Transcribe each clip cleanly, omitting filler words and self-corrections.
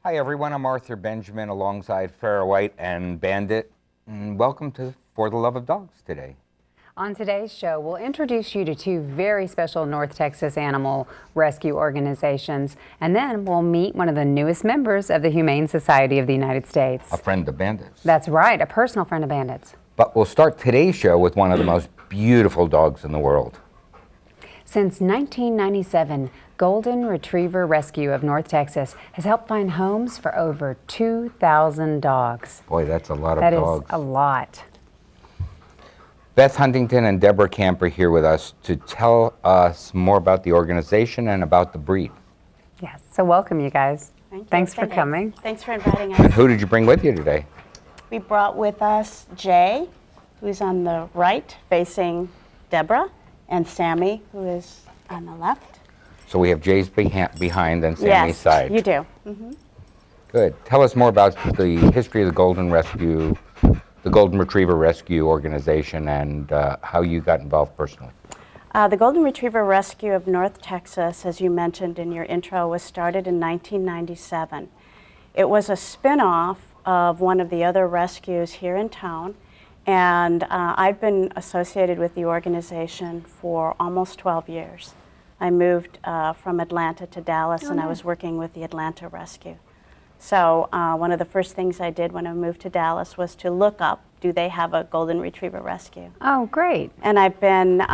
Hi everyone, I'm Arthur Benjamin alongside Farrah White and Bandit, and welcome to For the Love of Dogs today. On today's show, we'll introduce you to two very special North Texas animal rescue organizations, and then we'll meet one of the newest members of the Humane Society of the United States. A friend of Bandit's. That's right, a personal friend of Bandit's. But we'll start today's show with one of the most beautiful dogs in the world. Since 1997, Golden Retriever Rescue of North Texas has helped find homes for over 2,000 dogs. Boy, that's a lot of That dogs. is a lot. Beth Huntington and Deborah Camp are here with us to tell us more about the organization and about the breed. Yes, so welcome you guys. Thanks for Thank you. coming. Thanks for inviting And us. who did you bring with you today? We brought with us Jay, who's on the right facing Deborah, and Sammy, who is on the left. So we have Jay's behind and Sammy's Yes, side. you do. Good. Tell us more about the history of the Golden Retriever Rescue Organization and how you got involved personally. The Golden Retriever Rescue of North Texas, as you mentioned in your intro, was started in 1997. It was a spin-off of one of the other rescues here in town, and I've been associated with the organization for almost 12 years. I moved from Atlanta to Dallas, and I was working with the Atlanta Rescue. So one of the first things I did when I moved to Dallas was to look up, do they have a Golden Retriever Rescue? Oh, great. And I've been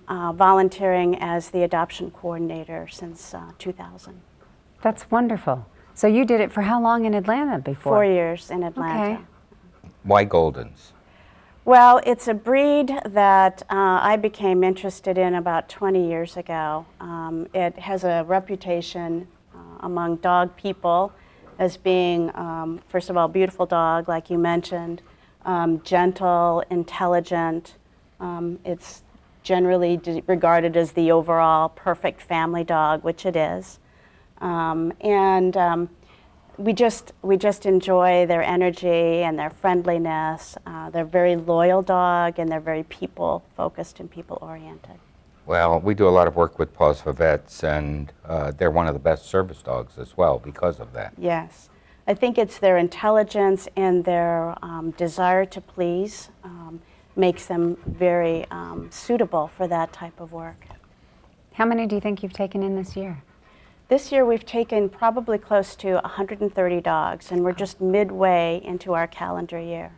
volunteering as the adoption coordinator since 2000. That's wonderful. So you did it for how long in Atlanta before? 4 years in Atlanta. Okay. Why Goldens? Well, it's a breed that I became interested in about 20 years ago. It has a reputation among dog people as being, first of all, a beautiful dog, like you mentioned, gentle, intelligent. It's generally regarded as the overall perfect family dog, which it is. We just enjoy their energy and their friendliness. They're a very loyal dog, and they're very people-focused and people-oriented. Well, we do a lot of work with Paws for Vets, and they're one of the best service dogs as well because of that. Yes. I think it's their intelligence and their desire to please makes them very suitable for that type of work. How many do you think you've taken in this year? This year we've taken probably close to 130 dogs, and we're just midway into our calendar year.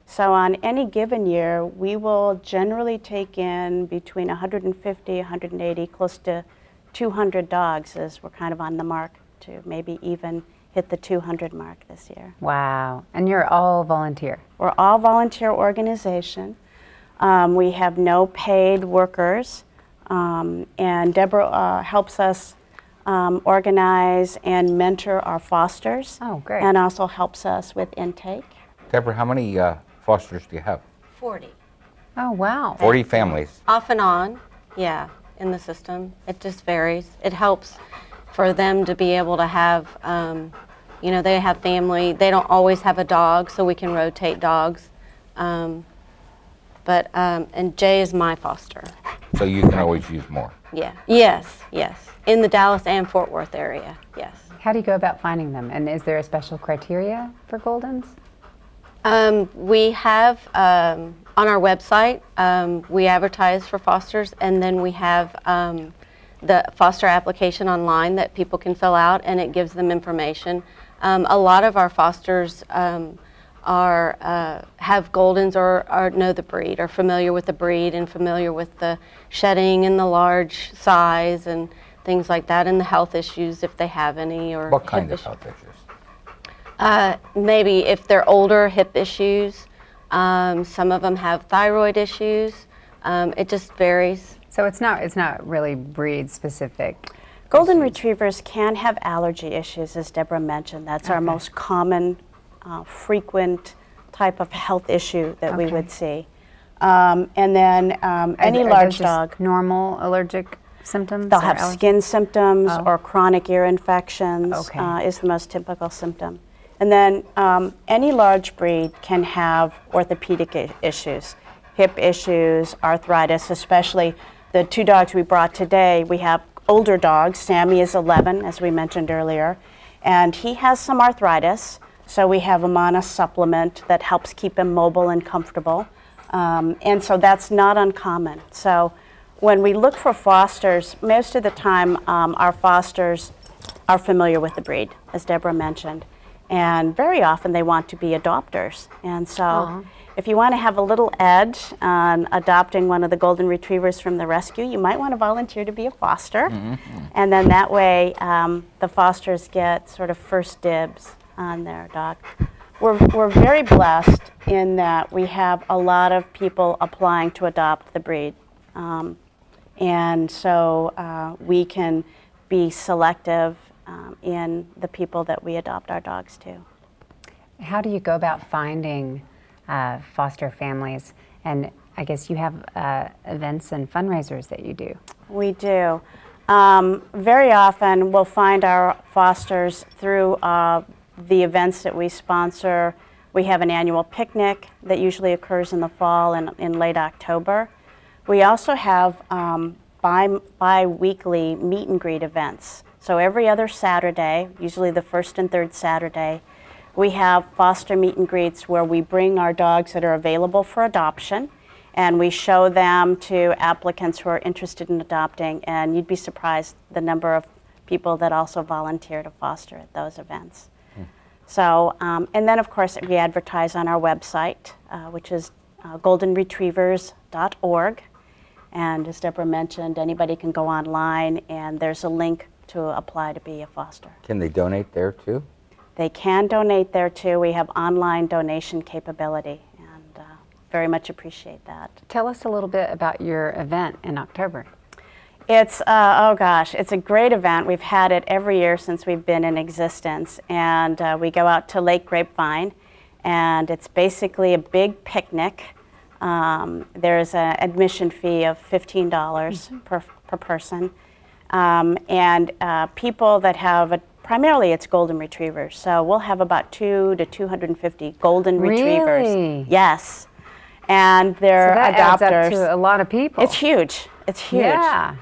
So on any given year, we will generally take in between 150, 180, close to 200 dogs, as we're kind of on the mark to maybe even hit the 200 mark this year. Wow. And you're all volunteer? We're all volunteer organization. We have no paid workers, and Deborah helps us organize and mentor our fosters. Oh, great. And also helps us with intake. Deborah, how many fosters do you have? 40. Oh, wow. 40 families. Off and on, yeah, in the system. It just varies. It helps for them to be able to have, they have family. They don't always have a dog, so we can rotate dogs. And Jay is my foster. So you can always use more. Yeah. Yes. In the Dallas and Fort Worth area, yes. How do you go about finding them? And is there a special criteria for Goldens? We have, on our website, we advertise for fosters, and then we have the foster application online that people can fill out, and it gives them information. A lot of our fosters have Goldens or know the breed, are familiar with the breed and familiar with the shedding and the large size and things like that, and the health issues if they have any. Or What kind of health issues? Maybe if they're older, hip issues. Some of them have thyroid issues. It just varies. So it's not really breed specific. Golden Retrievers can have allergy issues, as Deborah mentioned. That's our most common, frequent type of health issue that we would see. And then any large dog. Normal allergic symptoms? They'll have skin symptoms or chronic ear infections Okay. is the most typical symptom. And then any large breed can have orthopedic issues, hip issues, arthritis, especially the two dogs we brought today. We have older dogs. Sammy is 11, as we mentioned earlier, And he has some arthritis, so we have him on a supplement that helps keep him mobile and comfortable. And so that's not uncommon. So when we look for fosters, most of the time our fosters are familiar with the breed, as Deborah mentioned. And very often they want to be adopters. And so if you want to have a little edge on adopting one of the golden retrievers from the rescue, you might want to volunteer to be a foster. And then that way the fosters get sort of first dibs on their dog. We're very blessed in that we have a lot of people applying to adopt the breed. And so we can be selective in the people that we adopt our dogs to. How do you go about finding foster families? And I guess you have events and fundraisers that you do. We do. Very often we'll find our fosters through the events that we sponsor. We have an annual picnic that usually occurs in the fall and in late October. We also have bi-weekly meet and greet events. So every other Saturday, usually the first and third Saturday, we have foster meet and greets where we bring our dogs that are available for adoption, and we show them to applicants who are interested in adopting, and you'd be surprised the number of people that also volunteer to foster at those events. So, and then of course we advertise on our website, which is goldenretrievers.org. And as Deborah mentioned, anybody can go online and there's a link to apply to be a foster. Can they donate there too? They can donate there too. We have online donation capability and very much appreciate that. Tell us a little bit about your event in October. It's, oh gosh, it's a great event. We've had it every year since we've been in existence. And we go out to Lake Grapevine, and it's basically a big picnic. There's an admission fee of $15 per person. And people that have, primarily it's golden retrievers. So we'll have about 200 to 250 golden retrievers. Really? Yes. And they're So that adopters. adds up to a lot of people. It's huge. It's huge. Yeah.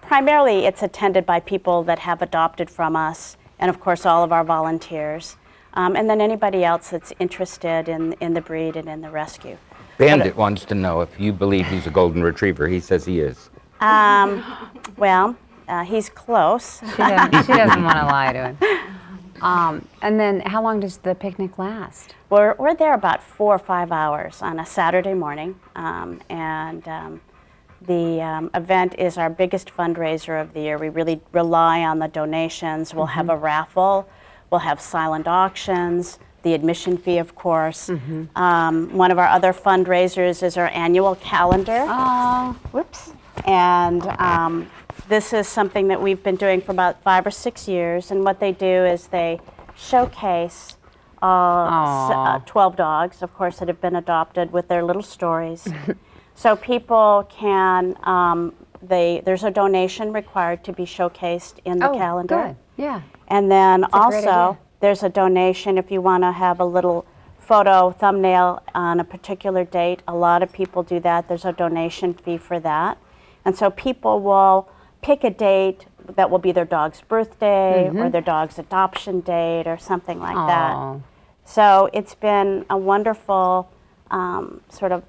Primarily it's attended by people that have adopted from us, and of course all of our volunteers, and then anybody else that's interested in the breed and in the rescue. Bandit wants to know if you believe he's a golden retriever. He says he is. Well, he's close. She doesn't want to lie to him. And then how long does the picnic last? We're there about 4 or 5 hours on a Saturday morning, the event is our biggest fundraiser of the year. We really rely on the donations. We'll have a raffle, we'll have silent auctions, the admission fee, of course. One of our other fundraisers is our annual calendar. Oh, Whoops. And this is something that we've been doing for about 5 or 6 years. And what they do is they showcase 12 dogs, of course, that have been adopted with their little stories. So people can, there's a donation required to be showcased in the calendar. Good. Yeah. And then a great idea. also, there's a donation if you want to have a little photo thumbnail on a particular date. A lot of people do that. There's a donation fee for that. And so people will pick a date that will be their dog's birthday or their dog's adoption date or something like that. So it's been a wonderful sort of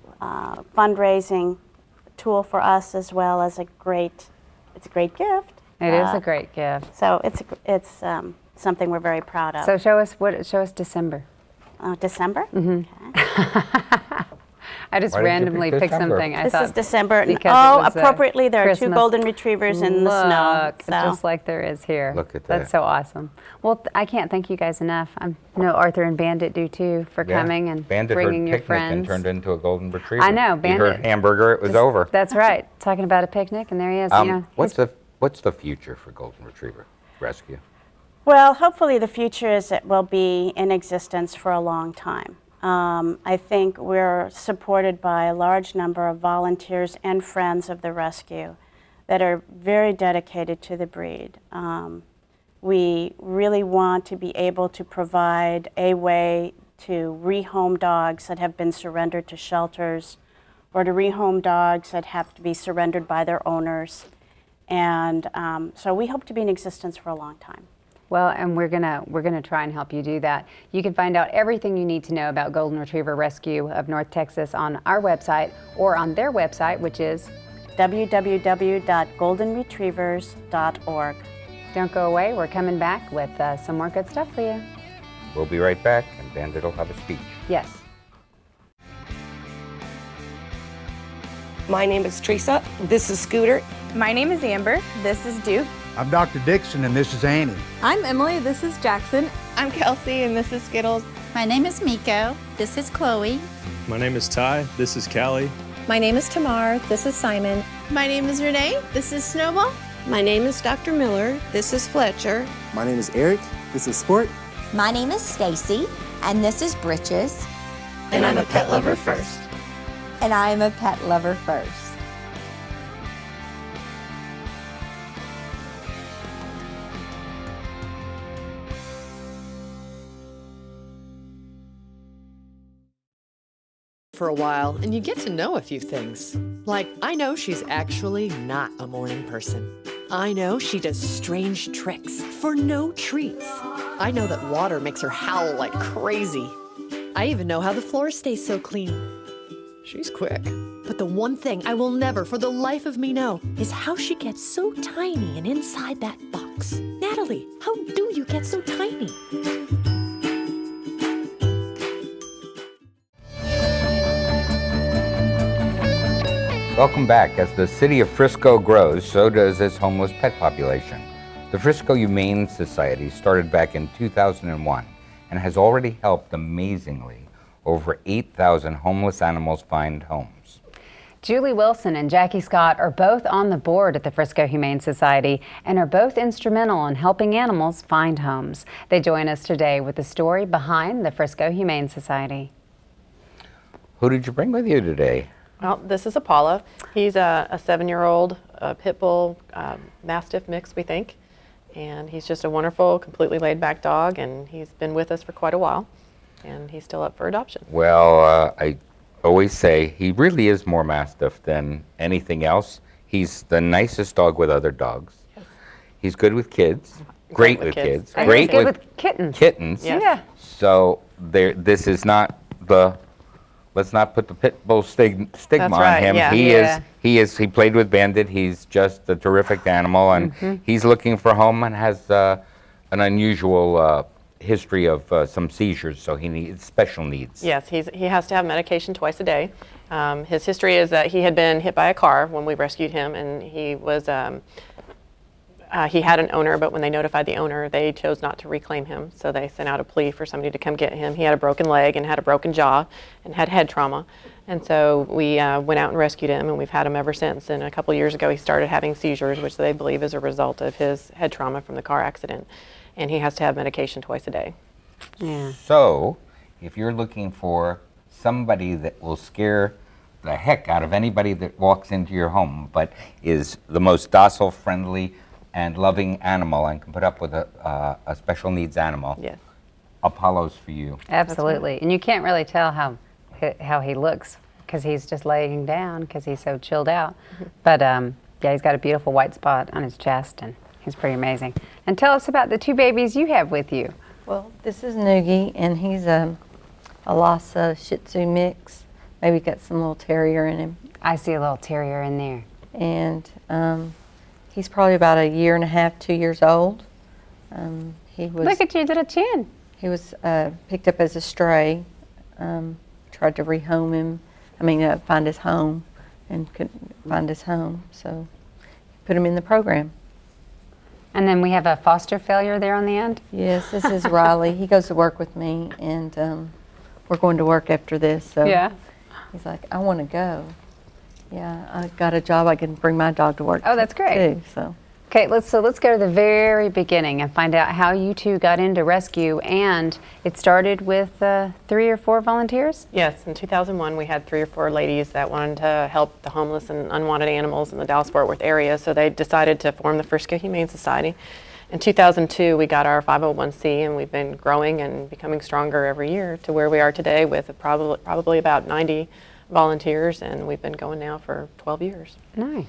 fundraising tool for us, as well as it's a great gift. It is a great gift. So it's something we're very proud of. So show us December. December? I just Why did you randomly pick picked December? something. I This thought is December. because Oh, it was, appropriately, there are 2 Christmas. golden retrievers in the snow. Look, So. just like there is here. Look at That's that. so awesome. Well, I can't thank you guys enough. I know Arthur and Bandit do too for Yeah. coming and Bandit bringing heard your picnic and friends. turned into a golden retriever. I know, He Bandit. heard hamburger, it was over. That's right. Talking about a picnic, and there he is. What's the future for golden retriever rescue? Well, hopefully the future is it will be in existence for a long time. I think we're supported by a large number of volunteers and friends of the rescue that are very dedicated to the breed. We really want to be able to provide a way to rehome dogs that have been surrendered to shelters, or to rehome dogs that have to be surrendered by their owners. And so we hope to be in existence for a long time. Well, and we're gonna try and help you do that. You can find out everything you need to know about Golden Retriever Rescue of North Texas on our website or on their website, which is www.goldenretrievers.org. Don't go away. We're coming back with some more good stuff for you. We'll be right back, and Bandit will have a speech. Yes. My name is Teresa. This is Scooter. My name is Amber. This is Duke. I'm Dr. Dixon, and this is Annie. I'm Emily. This is Jackson. I'm Kelsey, and this is Skittles. My name is Miko. This is Chloe. My name is Ty. This is Callie. My name is Tamar. This is Simon. My name is Renee. This is Snowball. My name is Dr. Miller. This is Fletcher. My name is Eric. This is Sport. My name is Stacy, and this is Britches. And I'm a pet lover first. And I am a pet lover first. For a while, and you get to know a few things. Like, I know she's actually not a morning person. I know she does strange tricks for no treats. I know that water makes her howl like crazy. I even know how the floor stays so clean. She's quick. But the one thing I will never for the life of me know is how she gets so tiny and inside that box. Natalie, how do you get so tiny? Welcome back. As the city of Frisco grows, so does its homeless pet population. The Frisco Humane Society started back in 2001 and has already helped, amazingly, over 8,000 homeless animals find homes. Julie Wilson and Jackie Scott are both on the board at the Frisco Humane Society and are both instrumental in helping animals find homes. They join us today with the story behind the Frisco Humane Society. Who did you bring with you today? Well, this is Apollo. He's a 7-year-old pit bull mastiff mix, we think. And he's just a wonderful, completely laid-back dog, and he's been with us for quite a while. And he's still up for adoption. Well, I always say he really is more mastiff than anything else. He's the nicest dog with other dogs. Yes. He's good with kids. Great with kids. And great he's good with kittens. Kittens. Yes. Yeah. So this is not the. Let's not put the pit bull stigma That's on right, him. yeah. He played with Bandit. He's just a terrific animal, and he's looking for a home and has an unusual history of some seizures, so he needs special needs. Yes, he has to have medication twice a day. His history is that he had been hit by a car when we rescued him, and he was he had an owner, but when they notified the owner, they chose not to reclaim him. So they sent out a plea for somebody to come get him. He had a broken leg and had a broken jaw and had head trauma. And so we went out and rescued him, and we've had him ever since. And a couple years ago, he started having seizures, which they believe is a result of his head trauma from the car accident. And he has to have medication twice a day. Yeah. So if you're looking for somebody that will scare the heck out of anybody that walks into your home, but is the most docile, friendly, and loving animal, and can put up with a special needs animal. Yes. Apollo's for you. Absolutely. Right. And you can't really tell how he looks because he's just laying down because he's so chilled out. But yeah, he's got a beautiful white spot on his chest, and he's pretty amazing. And tell us about the two babies you have with you. Well, this is Noogie, and he's a Lhasa Shih Tzu mix. Maybe got some little terrier in him. I see a little terrier in there. And he's probably about 1.5 years, 2 years old. He was. Look at your little chin. He was picked up as a stray. Tried to rehome him. Find his home, and couldn't find his home. So, put him in the program. And then we have a foster failure there on the end. Yes, this is Riley. He goes to work with me, and we're going to work after this. So yeah. He's like, I want to go. Yeah, I got a job. I can bring my dog to work. Oh, that's great. Too, so. Okay, let's go to the very beginning and find out how you two got into rescue. And it started with 3 or 4 volunteers? Yes, in 2001 we had 3 or 4 ladies that wanted to help the homeless and unwanted animals in the Dallas-Fort Worth area, so they decided to form the Frisco Humane Society. In 2002 we got our 501c, and we've been growing and becoming stronger every year to where we are today with probably about 90 volunteers, and we've been going now for 12 years. Nice.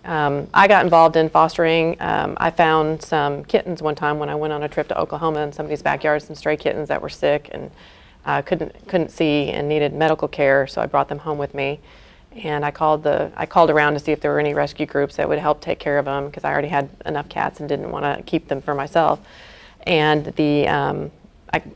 I got involved in fostering. I found some kittens one time when I went on a trip to Oklahoma in somebody's backyard, some stray kittens that were sick and couldn't see and needed medical care, so I brought them home with me. And I called around to see if there were any rescue groups that would help take care of them, because I already had enough cats and didn't want to keep them for myself. And the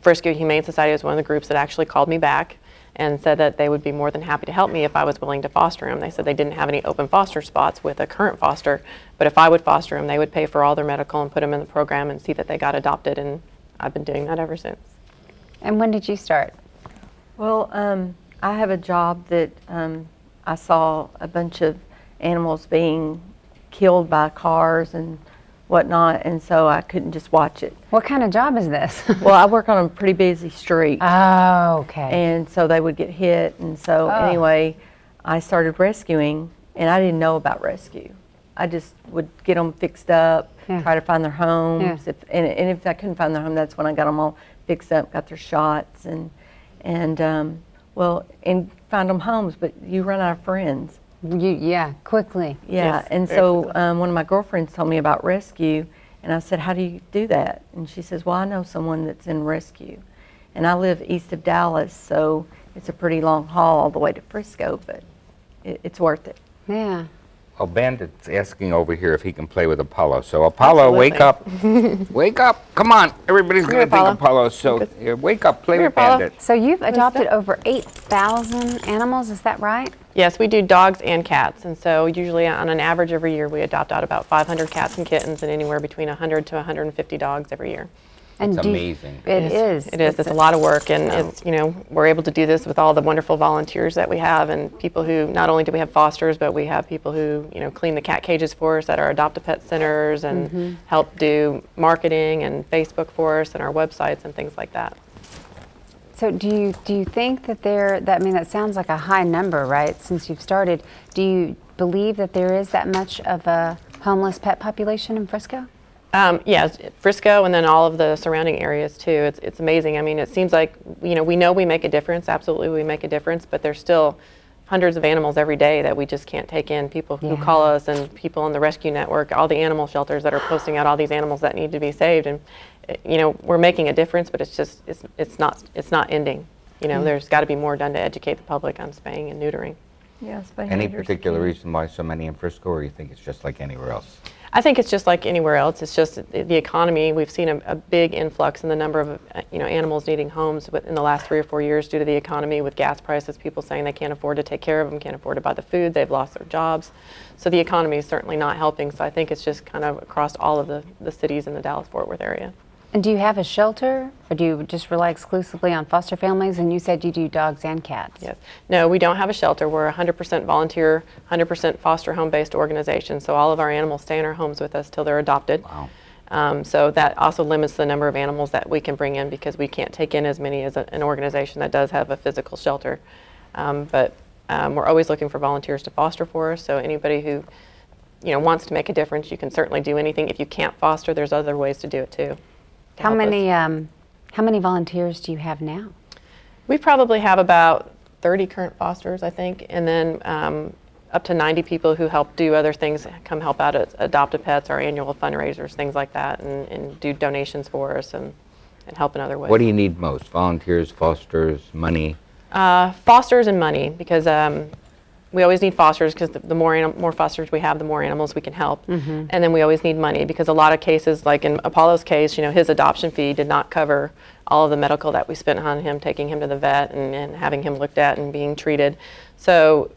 Frisco Humane Society was one of the groups that actually called me back and said that they would be more than happy to help me if I was willing to foster them. They said they didn't have any open foster spots with a current foster, but if I would foster them, they would pay for all their medical and put them in the program and see that they got adopted, and I've been doing that ever since. And when did you start? Well, I have a job that I saw a bunch of animals being killed by cars and whatnot, and so I couldn't just watch it. What kind of job is this? Well, I work on a pretty busy street. Oh, okay. And so they would get hit, and so anyway, I started rescuing, and I didn't know about rescue. I just would get them fixed up, try to find their homes, and if I couldn't find their home, that's when I got them all fixed up, got their shots, and find them homes, but you run out of friends. Quickly. Yeah, Yes, and so one of my girlfriends told me about rescue, and I said, how do you do that? And she says, well, I know someone that's in rescue. And I live east of Dallas, so it's a pretty long haul all the way to Frisco, but it's worth it. Yeah. Well, Bandit's asking over here if he can play with Apollo. So Apollo, wake up. Wake up. Come on. Everybody's going to think Apollo. So wake up, play with Bandit. So you've adopted over 8,000 animals, is that right? Yes, we do dogs and cats, and so usually on an average every year we adopt out about 500 cats and kittens and anywhere between 100 to 150 dogs every year. And It's amazing. It is. It is. It's a lot of work, and it's, we're able to do this with all the wonderful volunteers that we have, and people who, not only do we have fosters, but we have people who, clean the cat cages for us at our Adopt-A-Pet centers and help do marketing and Facebook for us and our websites and things like that. So do you think that that sounds like a high number, right? Since you've started, do you believe that there is that much of a homeless pet population in Frisco? Yes, Frisco and then all of the surrounding areas too. It's amazing. I mean, it seems like, we know we make a difference. Absolutely, we make a difference, but there's still hundreds of animals every day that we just can't take in. People who call us and people on the rescue network, all the animal shelters that are posting out all these animals that need to be saved. And, we're making a difference, but it's just, it's not ending. There's got to be more done to educate the public on spaying and neutering. Yeah, spaying Any and neutering. particular reason why so many in Frisco, or you think it's just like anywhere else? I think it's just like anywhere else. It's just the economy. We've seen a big influx in the number of animals needing homes in the last 3 or 4 years due to the economy, with gas prices, people saying they can't afford to take care of them, can't afford to buy the food, they've lost their jobs. So the economy is certainly not helping. So I think it's just kind of across all of the cities in the Dallas-Fort Worth area. And do you have a shelter, or do you just rely exclusively on foster families? And you said you do dogs and cats. Yes. No, we don't have a shelter. We're a 100% volunteer, 100% foster home-based organization. So all of our animals stay in our homes with us till they're adopted. Wow. So that also limits the number of animals that we can bring in, because we can't take in as many as an organization that does have a physical shelter. But we're always looking for volunteers to foster for us. So anybody who wants to make a difference, you can certainly do anything. If you can't foster, there's other ways to do it too. How many volunteers do you have now? We probably have about 30 current fosters, I think, and then up to 90 people who help do other things, come help out at Adopt-A-Pets, our annual fundraisers, things like that, and do donations for us and help in other ways. What do you need most? Volunteers, fosters, money? Fosters and money, because we always need fosters, because the more fosters we have, the more animals we can help. And then we always need money, because a lot of cases, like in Apollo's case, his adoption fee did not cover all of the medical that we spent on him, taking him to the vet and having him looked at and being treated. So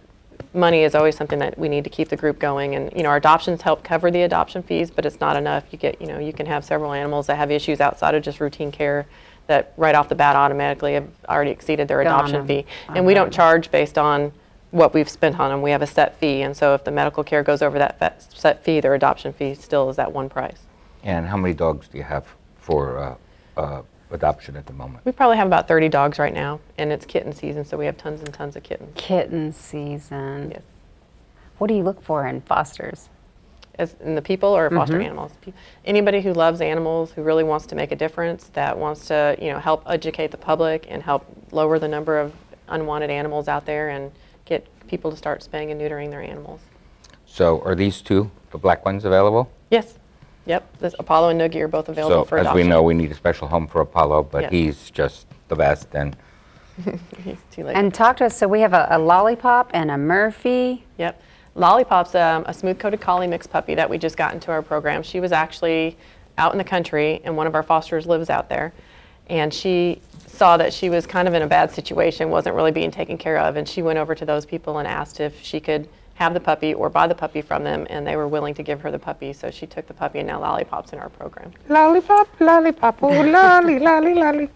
money is always something that we need to keep the group going. And our adoptions help cover the adoption fees, but it's not enough. You can have several animals that have issues outside of just routine care that right off the bat automatically have already exceeded their adoption fee. And we don't charge based on what we've spent on them. We have a set fee, and so if the medical care goes over that set fee, their adoption fee still is that one price. And how many dogs do you have for adoption at the moment? We probably have about 30 dogs right now, and it's kitten season, so we have tons and tons of kittens. Kitten season. Yes. What do you look for in fosters? As in the people or foster animals? Anybody who loves animals, who really wants to make a difference, that wants to help educate the public and help lower the number of unwanted animals out there and get people to start spaying and neutering their animals. So are these two, the black ones, available? Yes. Yep. This Apollo and Noogie are both available So for as adoption. we know, we need a special home for Apollo, but Yes. he's just the best. And He's too late. And talk to us. So we have a Lollipop and a Murphy. Yep. Lollipop's a smooth-coated collie mixed puppy that we just got into our program. She was actually out in the country, and one of our fosters lives out there. And she saw that she was kind of in a bad situation, wasn't really being taken care of, and she went over to those people and asked if she could have the puppy or buy the puppy from them, and they were willing to give her the puppy. So she took the puppy, and now Lollipop's in our program. Lollipop, lollipop, oh, lolly, lolly, lolly.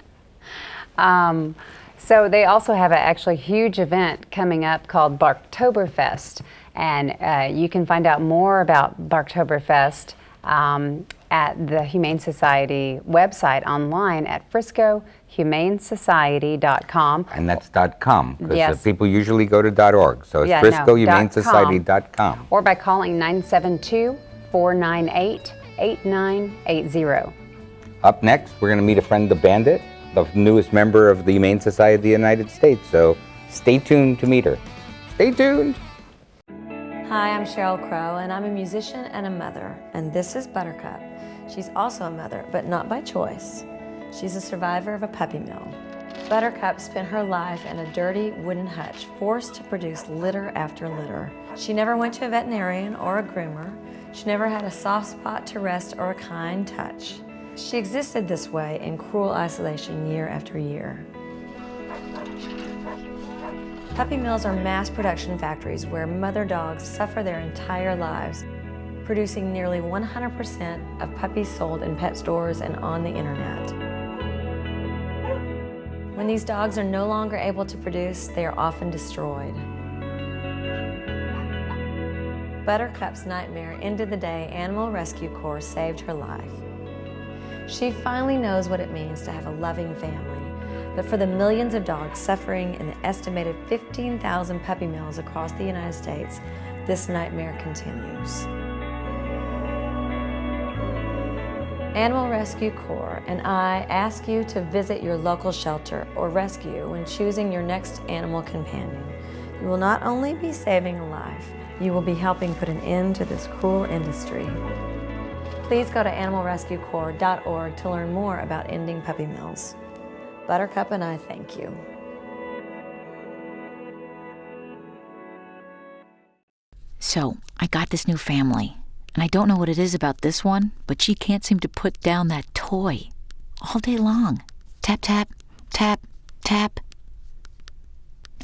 So they also have a actually huge event coming up called Barktoberfest, and you can find out more about Barktoberfest at the Humane Society website online at FriscoHumaneSociety.com. And that's .com, because Yes. people usually go to .org. So it's Yeah, no, FriscoHumaneSociety.com. Or by calling 972-498-8980. Up next, we're going to meet a friend, the Bandit, the newest member of the Humane Society of the United States. So stay tuned to meet her. Stay tuned. Hi, I'm Cheryl Crow, and I'm a musician and a mother, and this is Buttercup. She's also a mother, but not by choice. She's a survivor of a puppy mill. Buttercup spent her life in a dirty wooden hutch, forced to produce litter after litter. She never went to a veterinarian or a groomer. She never had a soft spot to rest or a kind touch. She existed this way in cruel isolation year after year. Puppy mills are mass production factories where mother dogs suffer their entire lives, producing nearly 100% of puppies sold in pet stores and on the internet. When these dogs are no longer able to produce, they are often destroyed. Buttercup's nightmare ended the day Animal Rescue Corps saved her life. She finally knows what it means to have a loving family. But for the millions of dogs suffering in the estimated 15,000 puppy mills across the United States, this nightmare continues. Animal Rescue Corps and I ask you to visit your local shelter or rescue when choosing your next animal companion. You will not only be saving a life, you will be helping put an end to this cruel industry. Please go to animalrescuecorps.org to learn more about ending puppy mills. Buttercup and I thank you. So, I got this new family, and I don't know what it is about this one, but she can't seem to put down that toy all day long. Tap, tap, tap, tap.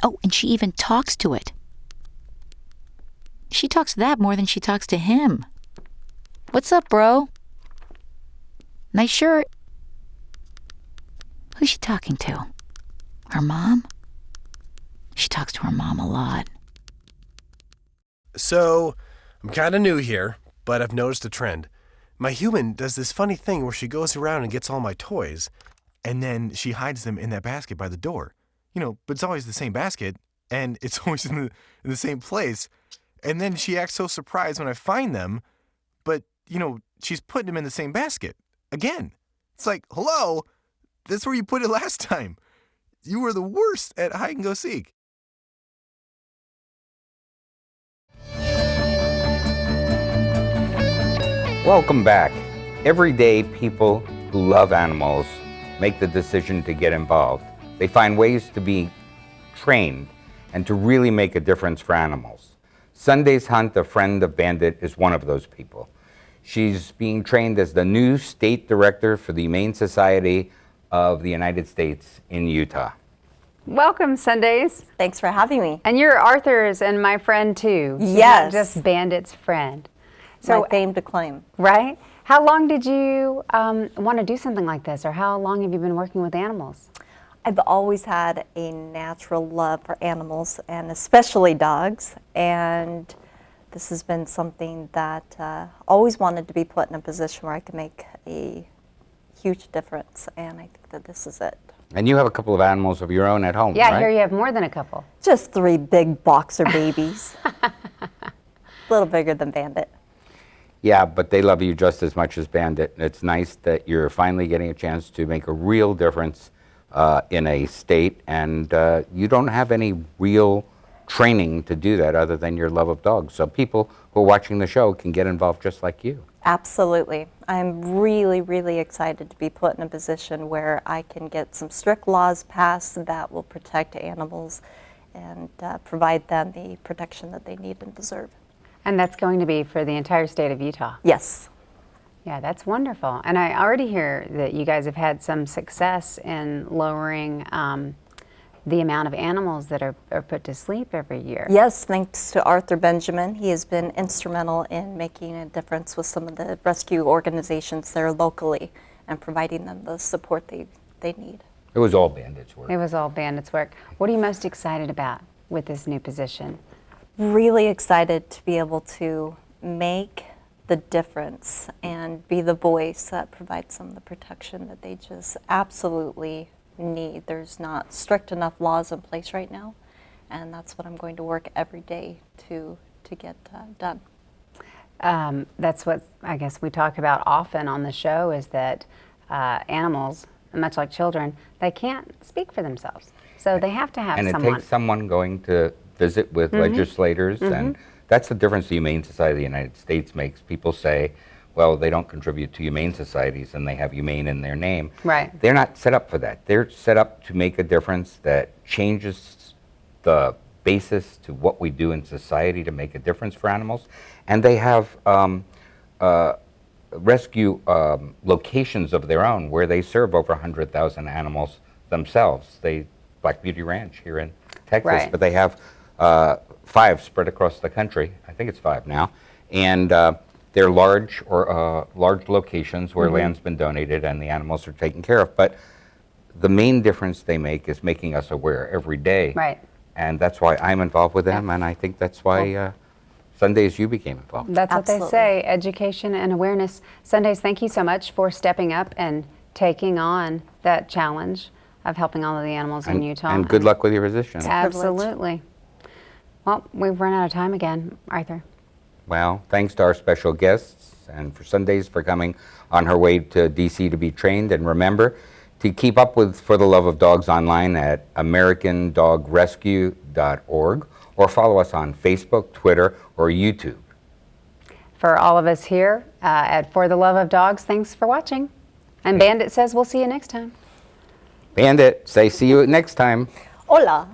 Oh, and she even talks to it. She talks to that more than she talks to him. What's up, bro? Nice shirt. Who's she talking to? Her mom? She talks to her mom a lot. So, I'm kind of new here, but I've noticed a trend. My human does this funny thing where she goes around and gets all my toys, and then she hides them in that basket by the door. You know, but it's always the same basket, and it's always in the same place. And then she acts so surprised when I find them, but, you know, she's putting them in the same basket. Again. It's like, hello? That's where you put it last time. You were the worst at hide and go seek. Welcome back. Every day, people who love animals make the decision to get involved. They find ways to be trained and to really make a difference for animals. Sunday's Hunt, a friend of Bandit, is one of those people. She's being trained as the new state director for the Humane Society of the United States in Utah. Welcome, Sundays. Thanks for having me. And you're Arthur's and my friend, too. She's Yes. not just Bandit's friend. So, my claim to claim. Right? How long did you want to do something like this, or how long have you been working with animals? I've always had a natural love for animals, and especially dogs, and this has been something that always wanted to be put in a position where I could make a huge difference, and I think that this is it. And you have a couple of animals of your own at home, Yeah, right? here you have more than a couple. Just 3 big boxer babies. A little bigger than Bandit. Yeah, but they love you just as much as Bandit. It's nice that you're finally getting a chance to make a real difference in a state, and you don't have any real training to do that other than your love of dogs. So people who are watching the show can get involved just like you. Absolutely. I'm really, really excited to be put in a position where I can get some strict laws passed that will protect animals and provide them the protection that they need and deserve. And that's going to be for the entire state of Utah? Yes. Yeah, that's wonderful. And I already hear that you guys have had some success in lowering the amount of animals that are put to sleep every year. Yes, thanks to Arthur Benjamin. He has been instrumental in making a difference with some of the rescue organizations there locally and providing them the support they need. It was all bandits work. It was all bandits work. What are you most excited about with this new position? Really excited to be able to make the difference and be the voice that provides some of the protection that they just absolutely need. There's not strict enough laws in place right now, and that's what I'm going to work every day to get done. That's what I guess we talk about often on the show, is that animals, much like children, they can't speak for themselves. So they have to have and someone. it takes someone going to visit with legislators, and that's the difference the Humane Society of the United States makes. People say, well, they don't contribute to humane societies and they have humane in their name. Right. They're not set up for that. They're set up to make a difference that changes the basis to what we do in society to make a difference for animals. And they have rescue locations of their own where they serve over 100,000 animals themselves. Black Beauty Ranch here in Texas, Right. but they have 5 spread across the country. I think it's 5 now. And they're large locations where land's been donated and the animals are taken care of. But the main difference they make is making us aware every day. Right. And that's why I'm involved with them, and I think that's why Sundays you became involved. That's Absolutely. what they say, education and awareness. Sundays, thank you so much for stepping up and taking on that challenge of helping all of the animals in Utah. And good luck with your position. Absolutely. Well, we've run out of time again, Arthur. Well, thanks to our special guests and for Sundays for coming on her way to D.C. to be trained. And remember to keep up with For the Love of Dogs online at AmericanDogRescue.org or follow us on Facebook, Twitter, or YouTube. For all of us here at For the Love of Dogs, thanks for watching. And Bandit says we'll see you next time. Bandit, say see you next time. Hola.